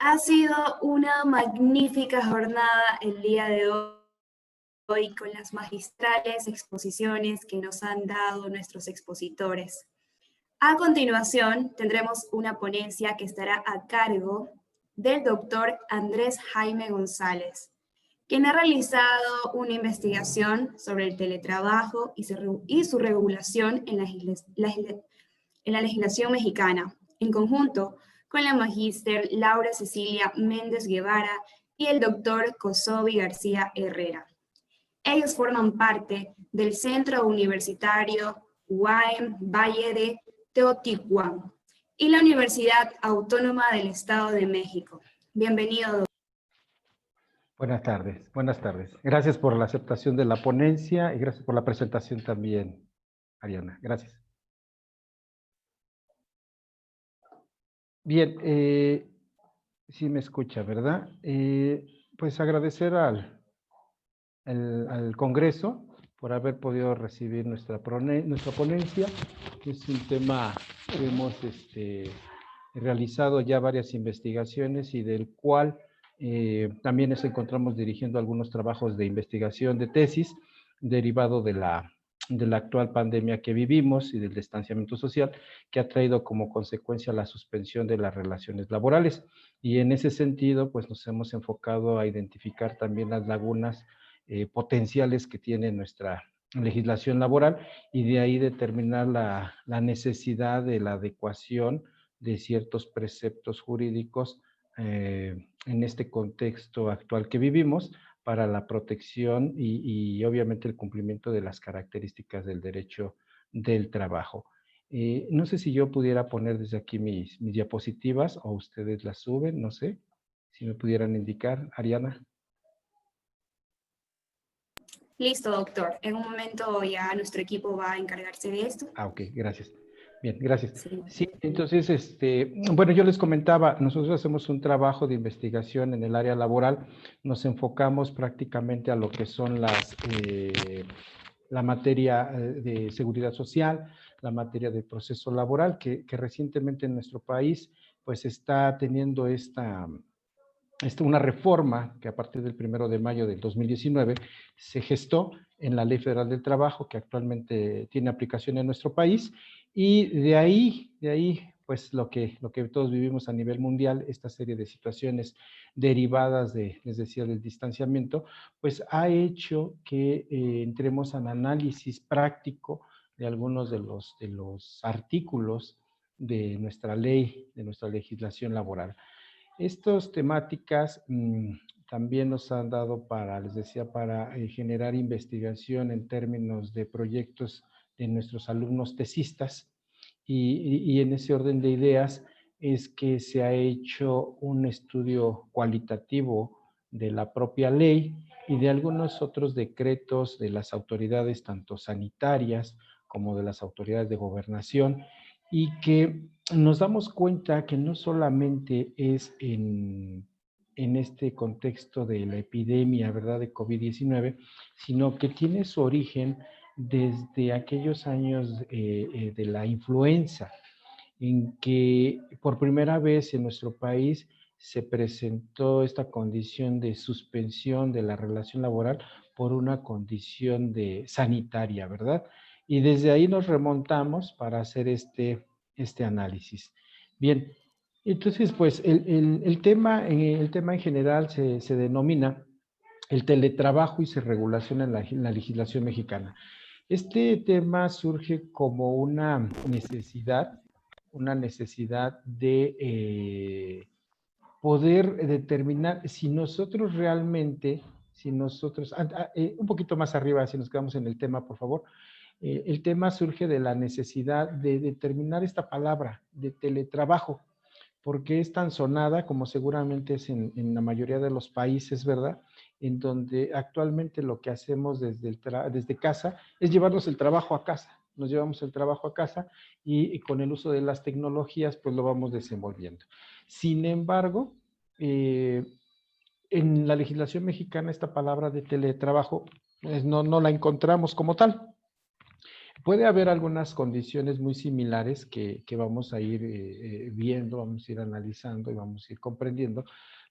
Ha sido una magnífica jornada el día de hoy con las magistrales exposiciones que nos han dado nuestros expositores. A continuación, tendremos una ponencia que estará a cargo del doctor Andrés Jaime González, quien ha realizado una investigación sobre el teletrabajo y su regulación en la legislación mexicana, en conjunto con la magíster Laura Cecilia Méndez Guevara y el doctor Kosovi García Herrera. Ellos forman parte del Centro Universitario UAM Valle de Teotihuacán y la Universidad Autónoma del Estado de México. Bienvenido, doctor. Buenas tardes, buenas tardes. Gracias por la aceptación de la ponencia y gracias por la presentación también, Ariana. Gracias. Bien, sí me escucha, ¿verdad? Pues agradecer al Congreso por haber podido recibir nuestra ponencia. Es un tema que hemos realizado ya varias investigaciones y del cual también nos encontramos dirigiendo algunos trabajos de investigación de tesis derivado de la actual pandemia que vivimos y del distanciamiento social que ha traído como consecuencia la suspensión de las relaciones laborales. Y en ese sentido, pues nos hemos enfocado a identificar también las lagunas potenciales que tiene nuestra legislación laboral y de ahí determinar la necesidad de la adecuación de ciertos preceptos jurídicos en este contexto actual que vivimos para la protección y obviamente el cumplimiento de las características del derecho del trabajo. No sé si yo pudiera poner desde aquí mis diapositivas o ustedes las suben, no sé, si me pudieran indicar, Ariana. Listo, doctor. En un momento ya nuestro equipo va a encargarse de esto. Ok, gracias. Bien, gracias. Sí. Sí, entonces, bueno, yo les comentaba, nosotros hacemos un trabajo de investigación en el área laboral, nos enfocamos prácticamente a lo que son la materia de seguridad social, la materia de proceso laboral, que recientemente en nuestro país, pues está teniendo una reforma que a partir del 1 de mayo del 2019 se gestó en la Ley Federal del Trabajo, que actualmente tiene aplicación en nuestro país, y de ahí, pues lo que todos vivimos a nivel mundial, esta serie de situaciones derivadas les decía, del distanciamiento, pues ha hecho que entremos al análisis práctico de algunos de los artículos de nuestra ley, de nuestra legislación laboral. Estas temáticas también nos han dado les decía, para generar investigación en términos de proyectos de nuestros alumnos tesistas y en ese orden de ideas es que se ha hecho un estudio cualitativo de la propia ley y de algunos otros decretos de las autoridades, tanto sanitarias como de las autoridades de gobernación, y que nos damos cuenta que no solamente es en este contexto de la epidemia, ¿verdad?, de COVID-19, sino que tiene su origen desde aquellos años de la influenza, en que por primera vez en nuestro país se presentó esta condición de suspensión de la relación laboral por una condición sanitaria, ¿verdad? Y desde ahí nos remontamos para hacer este análisis. Bien, entonces, pues el tema en general se denomina el teletrabajo y su regulación en la legislación mexicana. Este tema surge como una necesidad de poder determinar si nosotros realmente, un poquito más arriba, si nos quedamos en el tema, por favor. El tema surge de la necesidad de determinar esta palabra de teletrabajo, porque es tan sonada como seguramente es en la mayoría de los países, ¿verdad? En donde actualmente lo que hacemos desde casa es llevarnos el trabajo a casa. Nos llevamos el trabajo a casa y con el uso de las tecnologías, pues lo vamos desenvolviendo. Sin embargo, en la legislación mexicana esta palabra de teletrabajo pues no la encontramos como tal. Puede haber algunas condiciones muy similares que vamos a ir viendo, vamos a ir analizando y vamos a ir comprendiendo,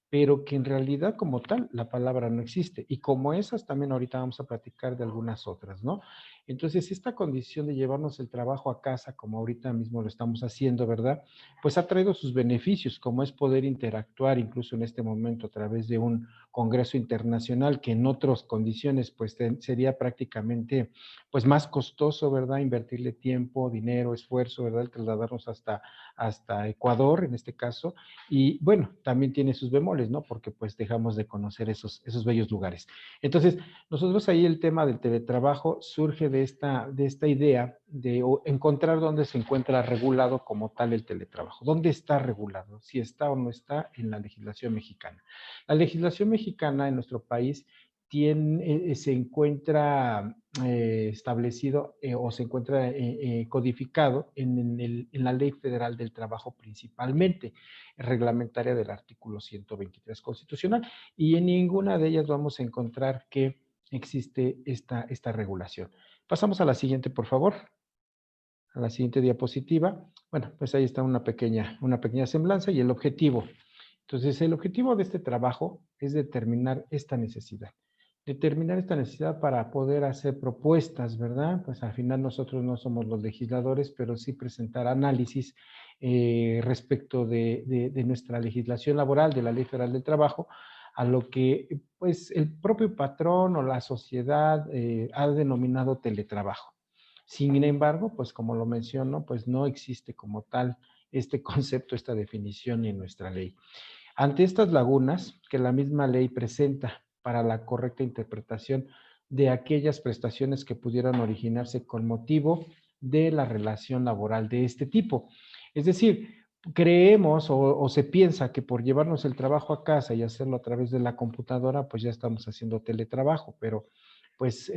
pero que en realidad como tal la palabra no existe. Y como esas también ahorita vamos a platicar de algunas otras, ¿no? Entonces, esta condición de llevarnos el trabajo a casa, como ahorita mismo lo estamos haciendo, ¿verdad? Pues ha traído sus beneficios, como es poder interactuar incluso en este momento a través de un congreso internacional que en otras condiciones pues sería prácticamente pues más costoso, ¿verdad? Invertirle tiempo, dinero, esfuerzo, ¿verdad? El trasladarnos hasta Ecuador en este caso. Y bueno, también tiene sus bemoles, ¿no? Porque pues dejamos de conocer esos bellos lugares. Entonces, nosotros ahí el tema del teletrabajo surge de esta idea de encontrar dónde se encuentra regulado como tal el teletrabajo. ¿Dónde está regulado? Si está o no está en la legislación mexicana. La legislación mexicana en nuestro país se encuentra establecido o se encuentra codificado en la Ley Federal del Trabajo principalmente, reglamentaria del artículo 123 constitucional, y en ninguna de ellas vamos a encontrar que existe esta regulación. Pasamos a la siguiente, por favor. A la siguiente diapositiva. Bueno, pues ahí está una pequeña semblanza y el objetivo. Entonces, el objetivo de este trabajo es determinar esta necesidad. Determinar esta necesidad para poder hacer propuestas, ¿verdad? Pues al final nosotros no somos los legisladores, pero sí presentar análisis respecto de nuestra legislación laboral, de la Ley Federal del Trabajo, a lo que pues el propio patrón o la sociedad ha denominado teletrabajo. Sin embargo, pues como lo menciono, pues no existe como tal este concepto, esta definición en nuestra ley. Ante estas lagunas que la misma ley presenta para la correcta interpretación de aquellas prestaciones que pudieran originarse con motivo de la relación laboral de este tipo. Es decir, creemos o se piensa que por llevarnos el trabajo a casa y hacerlo a través de la computadora, pues ya estamos haciendo teletrabajo, pero pues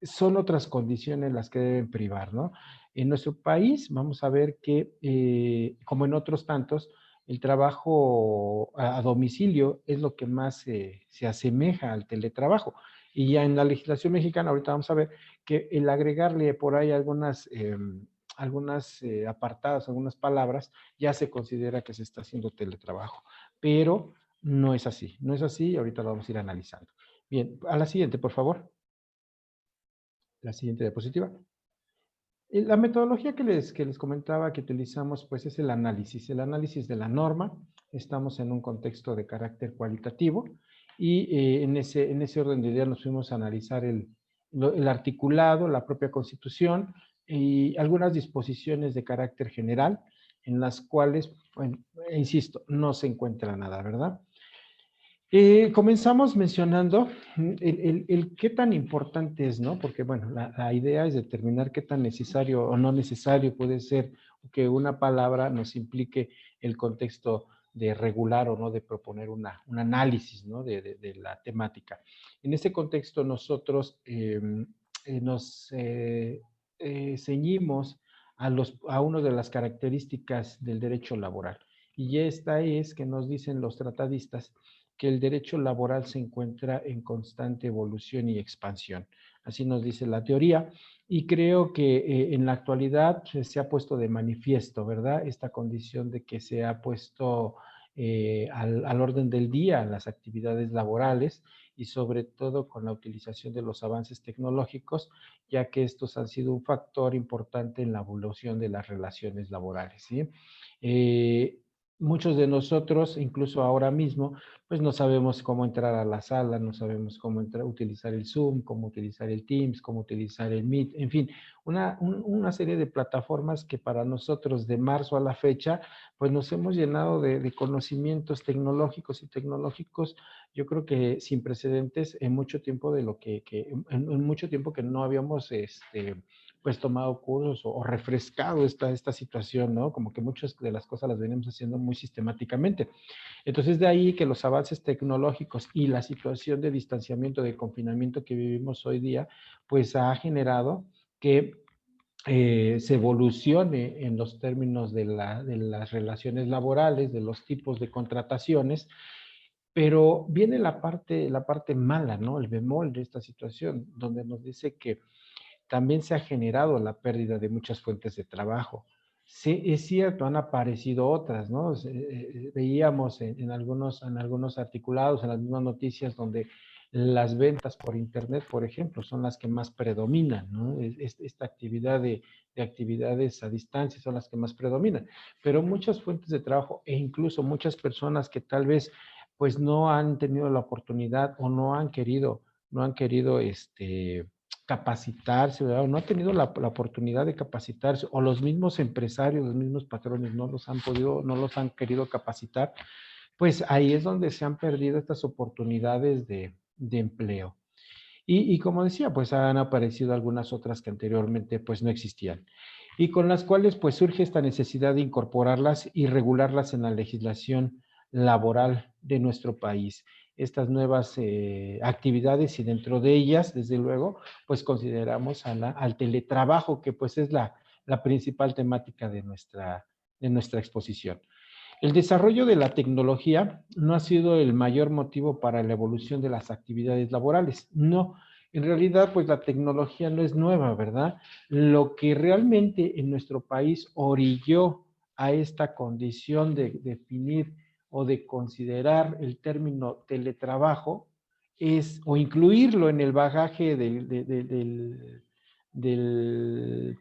son otras condiciones las que deben privar, ¿no? En nuestro país vamos a ver que, como en otros tantos, el trabajo a domicilio es lo que más se asemeja al teletrabajo. Y ya en la legislación mexicana, ahorita vamos a ver que el agregarle por ahí algunas apartadas, algunas palabras, ya se considera que se está haciendo teletrabajo. Pero no es así, no es así, ahorita lo vamos a ir analizando. Bien, a la siguiente, por favor. La siguiente diapositiva. La metodología que les comentaba que utilizamos, pues es el análisis de la norma. Estamos en un contexto de carácter cualitativo y en ese orden de ideas nos fuimos a analizar el articulado, la propia Constitución y algunas disposiciones de carácter general en las cuales, bueno, insisto, no se encuentra nada, ¿verdad? Comenzamos mencionando el qué tan importante es, ¿no? Porque, bueno, la idea es determinar qué tan necesario o no necesario puede ser que una palabra nos implique el contexto de regular o no, de proponer un análisis, ¿no? De la temática. En ese contexto nosotros nos ceñimos a una de las características del derecho laboral. Y esta es que nos dicen los tratadistas que el derecho laboral se encuentra en constante evolución y expansión. Así nos dice la teoría y creo que en la actualidad se ha puesto de manifiesto, ¿verdad? Esta condición de que se ha puesto al orden del día las actividades laborales y sobre todo con la utilización de los avances tecnológicos, ya que estos han sido un factor importante en la evolución de las relaciones laborales, ¿sí? Muchos de nosotros, incluso ahora mismo, pues no sabemos cómo entrar a la sala, no sabemos cómo utilizar el Zoom, cómo utilizar el Teams, cómo utilizar el Meet, en fin, una serie de plataformas que para nosotros de marzo a la fecha, pues nos hemos llenado de conocimientos tecnológicos y tecnológicos, yo creo que sin precedentes en mucho tiempo de lo en mucho tiempo que no habíamos, pues tomado cursos o refrescado esta situación, ¿no? Como que muchas de las cosas las venimos haciendo muy sistemáticamente. Entonces, de ahí que los avances tecnológicos y la situación de distanciamiento, de confinamiento que vivimos hoy día, pues ha generado que se evolucione en los términos de las relaciones laborales, de los tipos de contrataciones, pero viene la parte mala, ¿no? El bemol de esta situación, donde nos dice que también se ha generado la pérdida de muchas fuentes de trabajo. Sí, es cierto, han aparecido otras, ¿no? Veíamos en algunos articulados, en las mismas noticias, donde las ventas por Internet, por ejemplo, son las que más predominan, ¿no? Esta actividad de actividades a distancia son las que más predominan. Pero muchas fuentes de trabajo e incluso muchas personas que tal vez pues no han tenido la oportunidad o no han querido capacitarse, ¿verdad? O no han tenido la oportunidad de capacitarse, o los mismos empresarios, los mismos patrones no los han podido, no los han querido capacitar, pues ahí es donde se han perdido estas oportunidades de empleo. Y como decía, pues han aparecido algunas otras que anteriormente pues no existían y con las cuales pues surge esta necesidad de incorporarlas y regularlas en la legislación laboral de nuestro país. Estas nuevas actividades y dentro de ellas, desde luego, pues consideramos al teletrabajo, que pues es la principal temática de nuestra exposición. El desarrollo de la tecnología no ha sido el mayor motivo para la evolución de las actividades laborales. No, en realidad, pues la tecnología no es nueva, ¿verdad? Lo que realmente en nuestro país orilló a esta condición de definir o de considerar el término teletrabajo es, o incluirlo en el bagaje del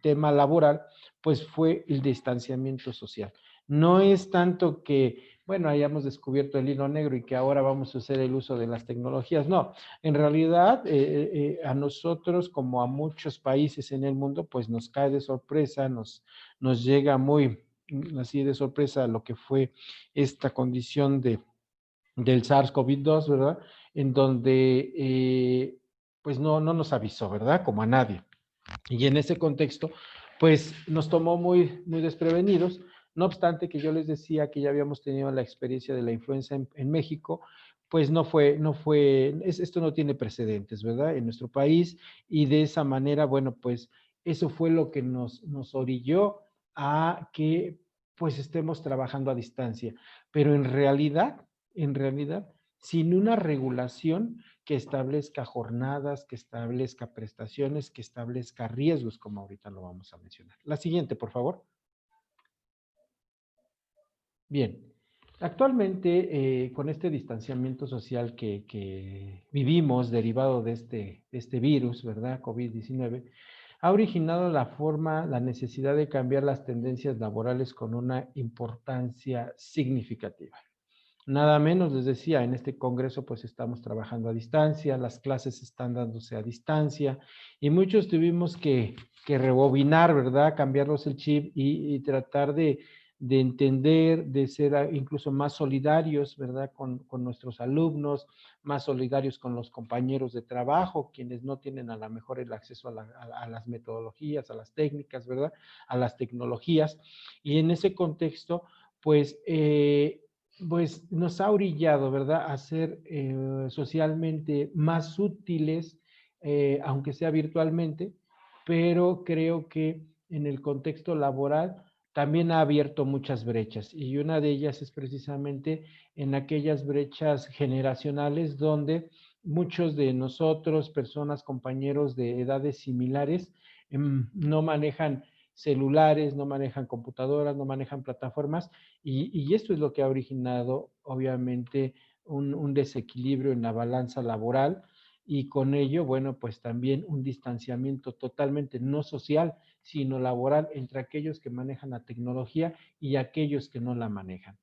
tema laboral, pues fue el distanciamiento social. No es tanto que, bueno, hayamos descubierto el hilo negro y que ahora vamos a hacer el uso de las tecnologías. No, en realidad a nosotros, como a muchos países en el mundo, pues nos cae de sorpresa, nos llega muy así de sorpresa lo que fue esta condición del SARS-CoV-2, ¿verdad? En donde pues no nos avisó, ¿verdad? Como a nadie. Y en ese contexto, pues nos tomó muy desprevenidos. No obstante que yo les decía que ya habíamos tenido la experiencia de la influenza en México, pues esto no tiene precedentes, ¿verdad? En nuestro país, y de esa manera, bueno, pues eso fue lo que nos orilló a que pues estemos trabajando a distancia. Pero en realidad, sin una regulación que establezca jornadas, que establezca prestaciones, que establezca riesgos, como ahorita lo vamos a mencionar. La siguiente, por favor. Bien, actualmente con este distanciamiento social que vivimos derivado de este virus, ¿verdad? COVID-19, ha originado la necesidad de cambiar las tendencias laborales con una importancia significativa. Nada menos, les decía, en este congreso pues estamos trabajando a distancia, las clases están dándose a distancia y muchos tuvimos que rebobinar, ¿verdad? Cambiarnos el chip y tratar de entender, de ser incluso más solidarios, ¿verdad? Con nuestros alumnos, más solidarios con los compañeros de trabajo, quienes no tienen a lo mejor el acceso a las metodologías, a las técnicas, ¿verdad? A las tecnologías. Y en ese contexto, pues nos ha orillado, ¿verdad?, a ser socialmente más útiles, aunque sea virtualmente, pero creo que en el contexto laboral también ha abierto muchas brechas y una de ellas es precisamente en aquellas brechas generacionales donde muchos de nosotros, personas, compañeros de edades similares, no manejan celulares, no manejan computadoras, no manejan plataformas y esto es lo que ha originado obviamente un desequilibrio en la balanza laboral y con ello, bueno, pues también un distanciamiento totalmente no social, sino laboral entre aquellos que manejan la tecnología y aquellos que no la manejan.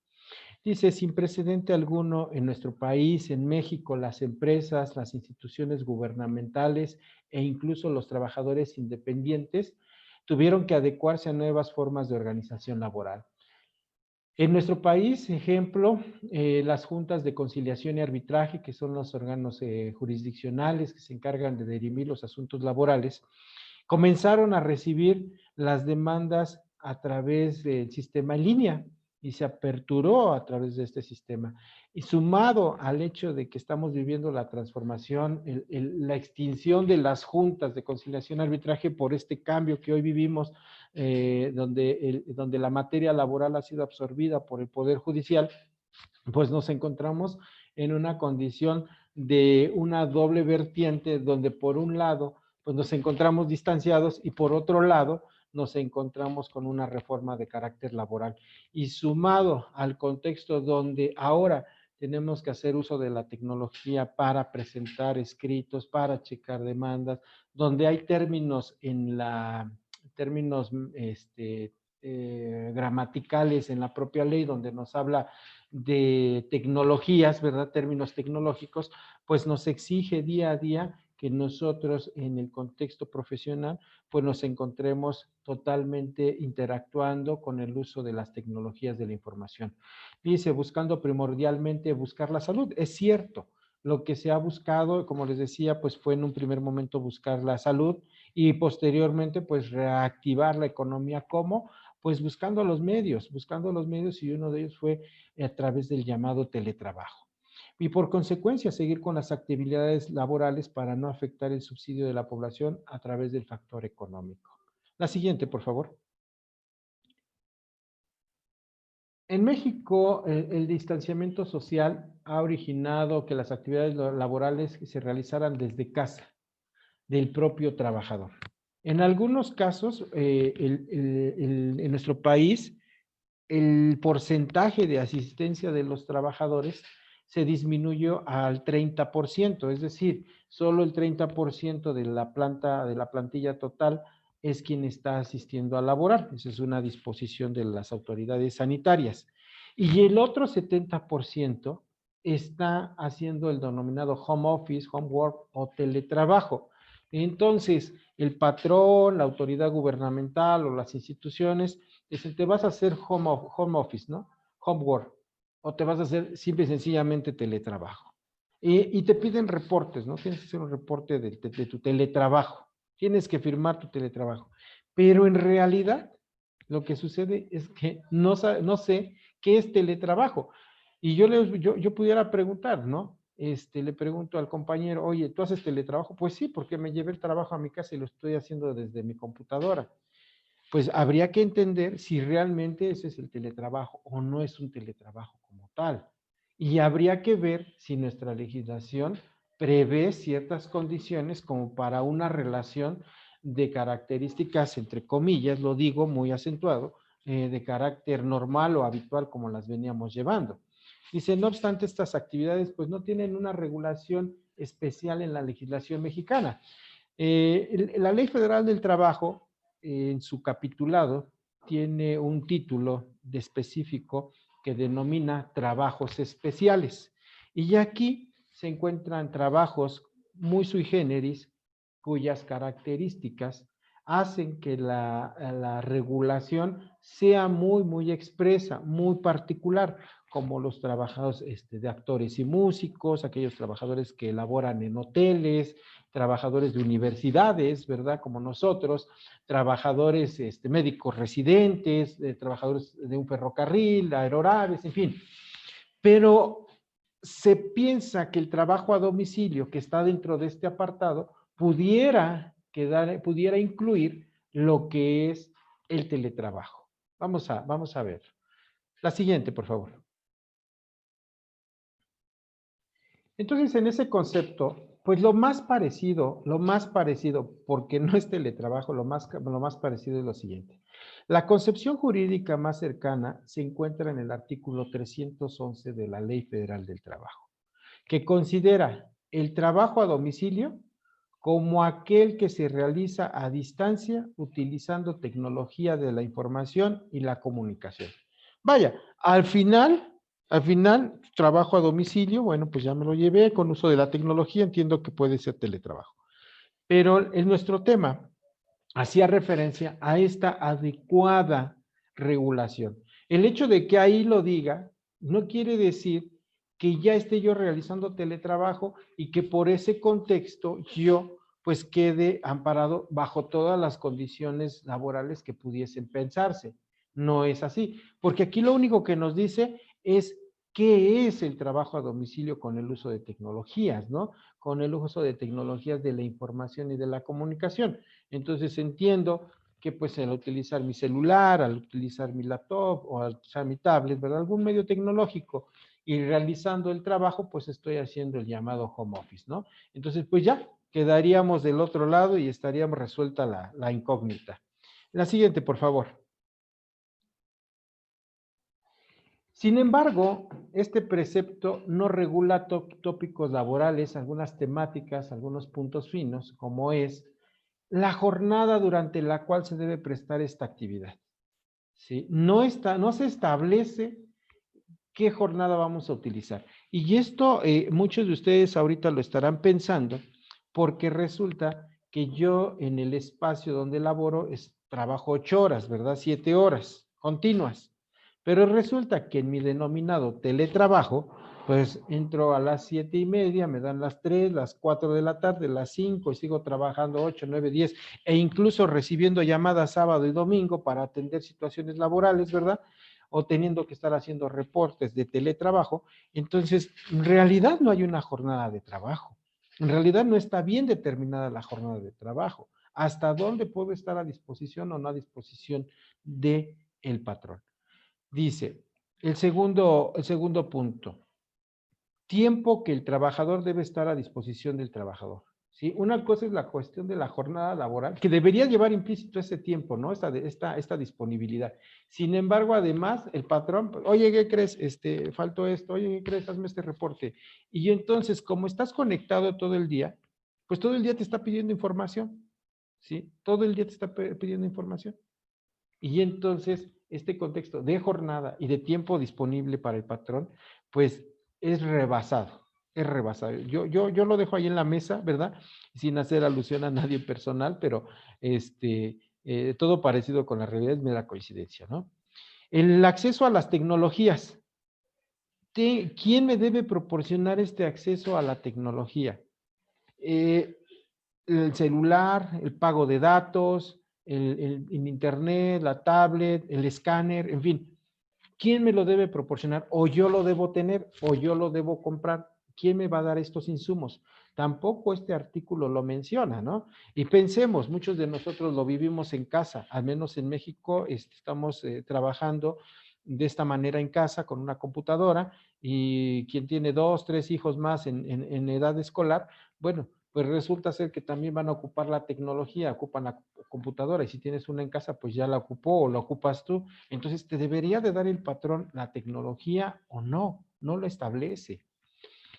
Dice, sin precedente alguno en nuestro país, en México, las empresas, las instituciones gubernamentales e incluso los trabajadores independientes tuvieron que adecuarse a nuevas formas de organización laboral. En nuestro país, ejemplo, las juntas de conciliación y arbitraje, que son los órganos jurisdiccionales que se encargan de dirimir los asuntos laborales, comenzaron a recibir las demandas a través del sistema en línea y se aperturó a través de este sistema. Y sumado al hecho de que estamos viviendo la transformación, la extinción de las juntas de conciliación y arbitraje por este cambio que hoy vivimos, donde la materia laboral ha sido absorbida por el Poder Judicial, pues nos encontramos en una condición de una doble vertiente donde por un lado pues nos encontramos distanciados y por otro lado, nos encontramos con una reforma de carácter laboral. Y sumado al contexto donde ahora tenemos que hacer uso de la tecnología para presentar escritos, para checar demandas, donde hay términos términos gramaticales en la propia ley, donde nos habla de tecnologías, ¿verdad? Términos tecnológicos, pues nos exige día a día que nosotros en el contexto profesional pues nos encontremos totalmente interactuando con el uso de las tecnologías de la información. Dice, buscando primordialmente buscar la salud. Es cierto, lo que se ha buscado, como les decía, pues fue en un primer momento buscar la salud y posteriormente pues reactivar la economía. ¿Cómo? Pues buscando los medios y uno de ellos fue a través del llamado teletrabajo y por consecuencia seguir con las actividades laborales para no afectar el subsidio de la población a través del factor económico. La siguiente, por favor. En México, el distanciamiento social ha originado que las actividades laborales se realizaran desde casa del propio trabajador. En algunos casos, en nuestro país, el porcentaje de asistencia de los trabajadores se disminuyó al 30%, es decir, solo el 30% de la plantilla total es quien está asistiendo a laborar. Esa es una disposición de las autoridades sanitarias. Y el otro 70% está haciendo el denominado home office, home work o teletrabajo. Entonces, el patrón, la autoridad gubernamental o las instituciones dicen, te vas a hacer home office, ¿no? Home work. O te vas a hacer simple y sencillamente teletrabajo. Y te piden reportes, ¿no? Tienes que hacer un reporte de tu teletrabajo. Tienes que firmar tu teletrabajo. Pero en realidad, lo que sucede es que no sé qué es teletrabajo. Y yo pudiera preguntar, ¿no? Le pregunto al compañero, oye, ¿tú haces teletrabajo? Pues sí, porque me llevé el trabajo a mi casa y lo estoy haciendo desde mi computadora. Pues habría que entender si realmente ese es el teletrabajo o no es un teletrabajo como tal. Y habría que ver si nuestra legislación prevé ciertas condiciones como para una relación de características, entre comillas, lo digo muy acentuado, de carácter normal o habitual como las veníamos llevando. Dice, no obstante, estas actividades pues no tienen una regulación especial en la legislación mexicana. La Ley Federal del Trabajo, en su capitulado, tiene un título de específico que denomina trabajos especiales. Y aquí se encuentran trabajos muy sui generis, cuyas características hacen que la regulación sea muy expresa, muy particular, como los trabajadores de actores y músicos, aquellos trabajadores que elaboran en hoteles, trabajadores de universidades, ¿verdad? Como nosotros, trabajadores médicos residentes, trabajadores de un ferrocarril, aeronaves, en fin. Pero se piensa que el trabajo a domicilio que está dentro de este apartado pudiera incluir lo que es el teletrabajo. Vamos a ver. La siguiente, por favor. Entonces, en ese concepto, pues lo más parecido, porque no es teletrabajo, lo más parecido es lo siguiente. La concepción jurídica más cercana se encuentra en el artículo 311 de la Ley Federal del Trabajo, que considera el trabajo a domicilio como aquel que se realiza a distancia utilizando tecnología de la información y la comunicación. Vaya, al final, trabajo a domicilio, bueno, pues ya me lo llevé con uso de la tecnología, entiendo que puede ser teletrabajo. Pero en nuestro tema hacía referencia a esta adecuada regulación. El hecho de que ahí lo diga no quiere decir que ya esté yo realizando teletrabajo y que por ese contexto yo pues quede amparado bajo todas las condiciones laborales que pudiesen pensarse. No es así, porque aquí lo único que nos dice es qué es el trabajo a domicilio con el uso de tecnologías, ¿no? Con el uso de tecnologías de la información y de la comunicación. Entonces entiendo que pues al utilizar mi celular, al utilizar mi laptop o al usar mi tablet, ¿verdad? Algún medio tecnológico y realizando el trabajo, pues estoy haciendo el llamado home office, ¿no? Entonces, pues ya, quedaríamos del otro lado y estaríamos resuelta la incógnita. La siguiente, por favor. Sin embargo, este precepto no regula tópicos laborales, algunas temáticas, algunos puntos finos, como es la jornada durante la cual se debe prestar esta actividad. ¿Sí? No se establece qué jornada vamos a utilizar. Y esto muchos de ustedes ahorita lo estarán pensando, porque resulta que yo en el espacio donde laboro trabajo 8 horas, ¿verdad? 7 horas continuas. Pero resulta que en mi denominado teletrabajo, pues entro a las 7:30, me dan las 3, las 4 de la tarde, las 5 y sigo trabajando 8, 9, 10 e incluso recibiendo llamadas sábado y domingo para atender situaciones laborales, ¿verdad? O teniendo que estar haciendo reportes de teletrabajo. Entonces, en realidad no hay una jornada de trabajo. En realidad no está bien determinada la jornada de trabajo. ¿Hasta dónde puedo estar a disposición o no a disposición del patrón? Dice, el segundo punto, tiempo que el trabajador debe estar a disposición del trabajador. ¿Sí? Una cosa es la cuestión de la jornada laboral, que debería llevar implícito ese tiempo, ¿no? Esta disponibilidad. Sin embargo, además, el patrón, oye, ¿qué crees? Faltó esto, oye, ¿qué crees? Hazme este reporte. Y entonces, como estás conectado todo el día, pues todo el día te está pidiendo información, ¿sí? Todo el día te está pidiendo información. Y entonces, este contexto de jornada y de tiempo disponible para el patrón, pues es rebasado, es rebasado. Yo lo dejo ahí en la mesa, ¿verdad? Sin hacer alusión a nadie personal, pero todo parecido con la realidad es mera coincidencia, ¿no? El acceso a las tecnologías. ¿Quién me debe proporcionar este acceso a la tecnología? El celular, el pago de datos, el internet, la tablet, el escáner, en fin. ¿Quién me lo debe proporcionar? O yo lo debo tener, o yo lo debo comprar. ¿Quién me va a dar estos insumos? Tampoco este artículo lo menciona, ¿no? Y pensemos, muchos de nosotros lo vivimos en casa, al menos en México estamos trabajando de esta manera en casa con una computadora y quien tiene 2, 3 hijos más en edad escolar, bueno, pues resulta ser que también van a ocupar la tecnología, ocupan la computadora y si tienes una en casa, pues ya la ocupó o la ocupas tú. Entonces, ¿te debería de dar el patrón la tecnología o no? No lo establece.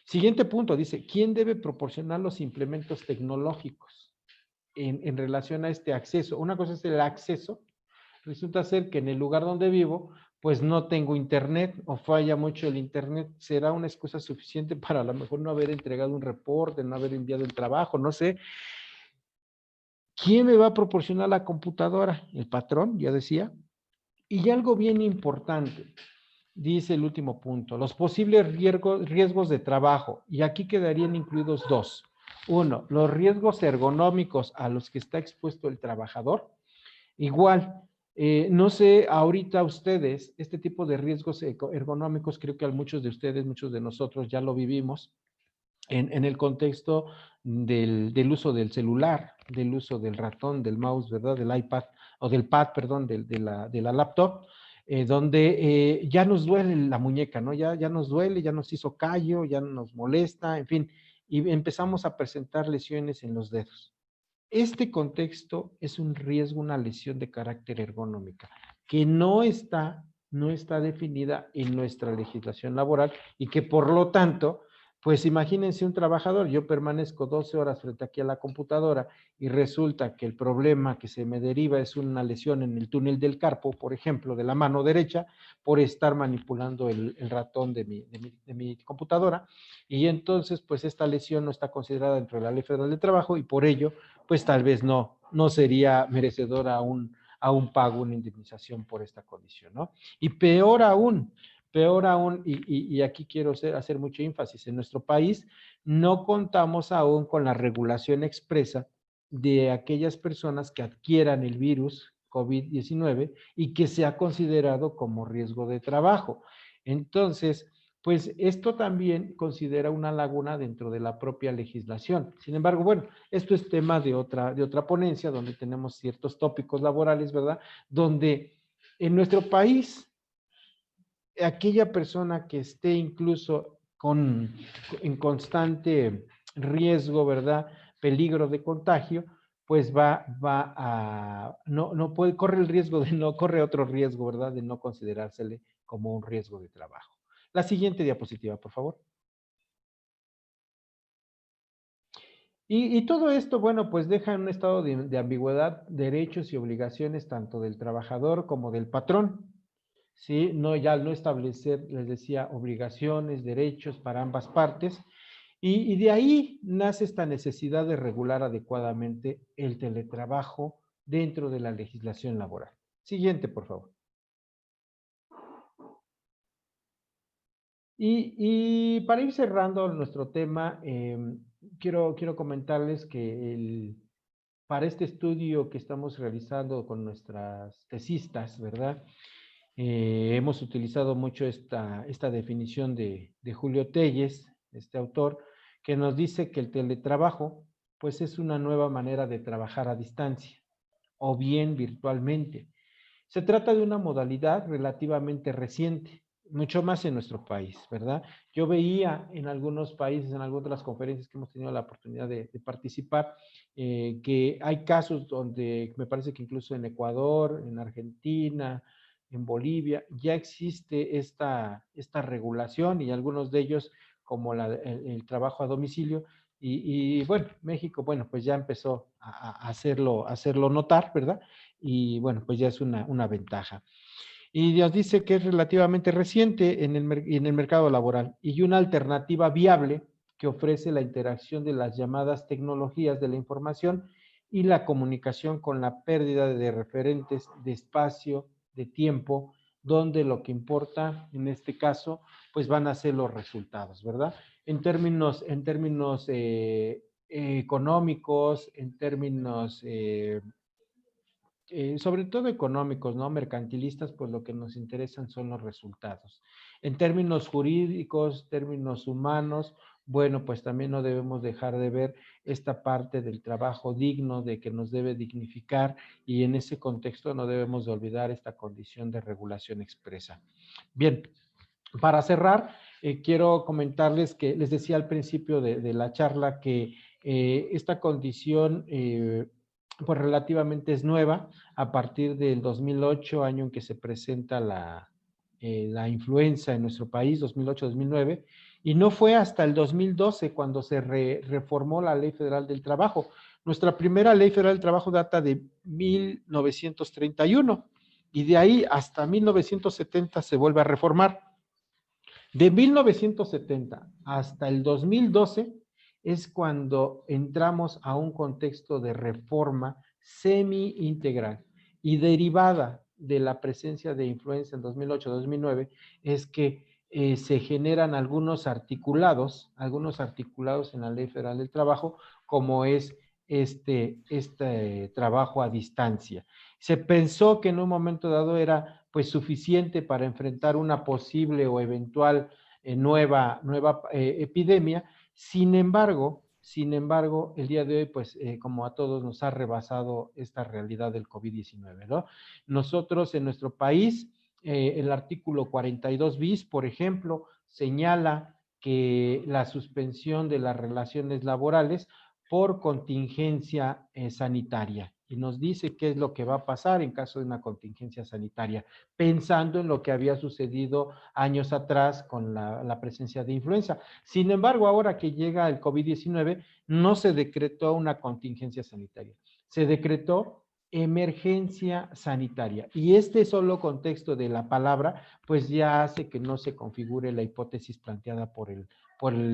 Siguiente punto, dice, ¿quién debe proporcionar los implementos tecnológicos en relación a este acceso? Una cosa es el acceso. Resulta ser que en el lugar donde vivo, pues no tengo internet o falla mucho el internet. ¿Será una excusa suficiente para a lo mejor no haber entregado un reporte, no haber enviado el trabajo? No sé. ¿Quién me va a proporcionar la computadora? El patrón, ya decía. Y algo bien importante, dice el último punto, los posibles riesgos de trabajo. Y aquí quedarían incluidos dos. Uno, los riesgos ergonómicos a los que está expuesto el trabajador. Igual, no sé, ahorita ustedes, este tipo de riesgos ergonómicos, creo que a muchos de ustedes, muchos de nosotros ya lo vivimos en el contexto del uso del celular, del uso del ratón, del mouse, ¿verdad? Del iPad, o del pad, perdón, de la laptop, donde ya nos duele la muñeca, ¿no? Ya nos duele, ya nos hizo callo, ya nos molesta, en fin, y empezamos a presentar lesiones en los dedos. Este contexto es un riesgo, una lesión de carácter ergonómica, que no está definida en nuestra legislación laboral y que por lo tanto, pues imagínense un trabajador, yo permanezco 12 horas frente aquí a la computadora y resulta que el problema que se me deriva es una lesión en el túnel del carpo, por ejemplo, de la mano derecha, por estar manipulando el ratón de mi computadora, y entonces pues esta lesión no está considerada dentro de la Ley Federal del Trabajo y por ello pues tal vez no sería merecedora a un pago, una indemnización por esta condición, ¿no? Y peor aún, y aquí quiero hacer mucho énfasis, en nuestro país no contamos aún con la regulación expresa de aquellas personas que adquieran el virus COVID-19 y que sea considerado como riesgo de trabajo. Entonces, pues esto también considera una laguna dentro de la propia legislación. Sin embargo, bueno, esto es tema de otra ponencia donde tenemos ciertos tópicos laborales, ¿verdad? Donde en nuestro país, aquella persona que esté incluso en constante riesgo, ¿verdad? peligro de contagio, pues no puede, corre otro riesgo, ¿verdad? De no considerársele como un riesgo de trabajo. La siguiente diapositiva, por favor. Y todo esto, bueno, pues deja en un estado de ambigüedad derechos y obligaciones tanto del trabajador como del patrón, ¿sí? No, ya al no establecer, les decía, obligaciones, derechos para ambas partes, y de ahí nace esta necesidad de regular adecuadamente el teletrabajo dentro de la legislación laboral. Siguiente, por favor. Y para ir cerrando nuestro tema, quiero comentarles que para este estudio que estamos realizando con nuestras tesistas, ¿verdad? Hemos utilizado mucho esta definición de Julio Telles, este autor, que nos dice que el teletrabajo, pues es una nueva manera de trabajar a distancia o bien virtualmente. Se trata de una modalidad relativamente reciente, mucho más en nuestro país, ¿verdad? Yo veía en algunos países, en algunas de las conferencias que hemos tenido la oportunidad de participar, que hay casos donde me parece que incluso en Ecuador, en Argentina, en Bolivia, ya existe esta regulación y algunos de ellos, como el trabajo a domicilio, bueno, México, bueno, pues ya empezó a hacerlo notar, ¿verdad? Y bueno, pues ya es una ventaja. Y nos dice que es relativamente reciente en el mercado laboral y una alternativa viable que ofrece la interacción de las llamadas tecnologías de la información y la comunicación con la pérdida de referentes de espacio, de tiempo, donde lo que importa en este caso, pues van a ser los resultados, ¿verdad? En términos económicos, en términos sobre todo económicos, ¿no? Mercantilistas, pues lo que nos interesan son los resultados. En términos jurídicos, términos humanos, bueno, pues también no debemos dejar de ver esta parte del trabajo digno, de que nos debe dignificar, y en ese contexto no debemos de olvidar esta condición de regulación expresa. Bien, para cerrar, quiero comentarles que les decía al principio de la charla que esta condición pues relativamente es nueva a partir del 2008, año en que se presenta la influenza en nuestro país, 2008-2009, y no fue hasta el 2012 cuando se reformó la Ley Federal del Trabajo. Nuestra primera Ley Federal del Trabajo data de 1931 y de ahí hasta 1970 se vuelve a reformar. De 1970 hasta el 2012 es cuando entramos a un contexto de reforma semi-integral y derivada de la presencia de influenza en 2008-2009 es que se generan algunos articulados en la Ley Federal del Trabajo, como es este trabajo a distancia. Se pensó que en un momento dado era pues suficiente para enfrentar una posible o eventual nueva epidemia. Sin embargo, el día de hoy, pues como a todos nos ha rebasado esta realidad del COVID-19, ¿no? Nosotros en nuestro país, el artículo 42 bis, por ejemplo, señala que la suspensión de las relaciones laborales por contingencia sanitaria y nos dice qué es lo que va a pasar en caso de una contingencia sanitaria, pensando en lo que había sucedido años atrás con la presencia de influenza. Sin embargo, ahora que llega el COVID-19, no se decretó una contingencia sanitaria, se decretó emergencia sanitaria. Y este solo contexto de la palabra, pues ya hace que no se configure la hipótesis planteada por el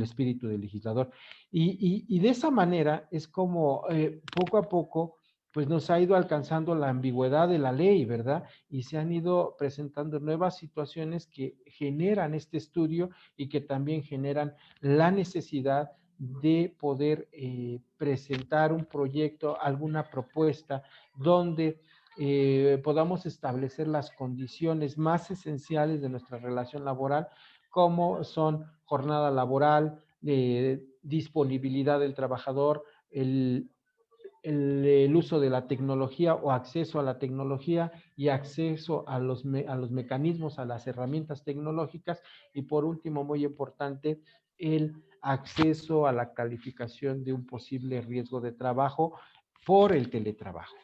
espíritu del legislador. Y de esa manera es como poco a poco pues nos ha ido alcanzando la ambigüedad de la ley, ¿verdad? Y se han ido presentando nuevas situaciones que generan este estudio y que también generan la necesidad de poder presentar un proyecto, alguna propuesta donde podamos establecer las condiciones más esenciales de nuestra relación laboral, como son jornada laboral, disponibilidad del trabajador, el uso de la tecnología o acceso a la tecnología y acceso a los mecanismos, a las herramientas tecnológicas. Y por último, muy importante, el acceso a la calificación de un posible riesgo de trabajo por el teletrabajo.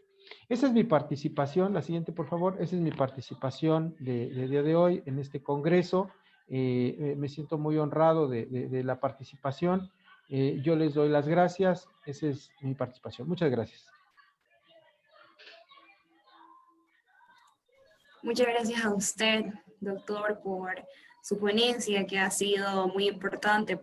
Esa es mi participación. La siguiente, por favor. Esa es mi participación de día de hoy en este congreso. Me siento muy honrado de la participación. Yo les doy las gracias. Esa es mi participación. Muchas gracias. Muchas gracias a usted, doctor, por su ponencia, que ha sido muy importante.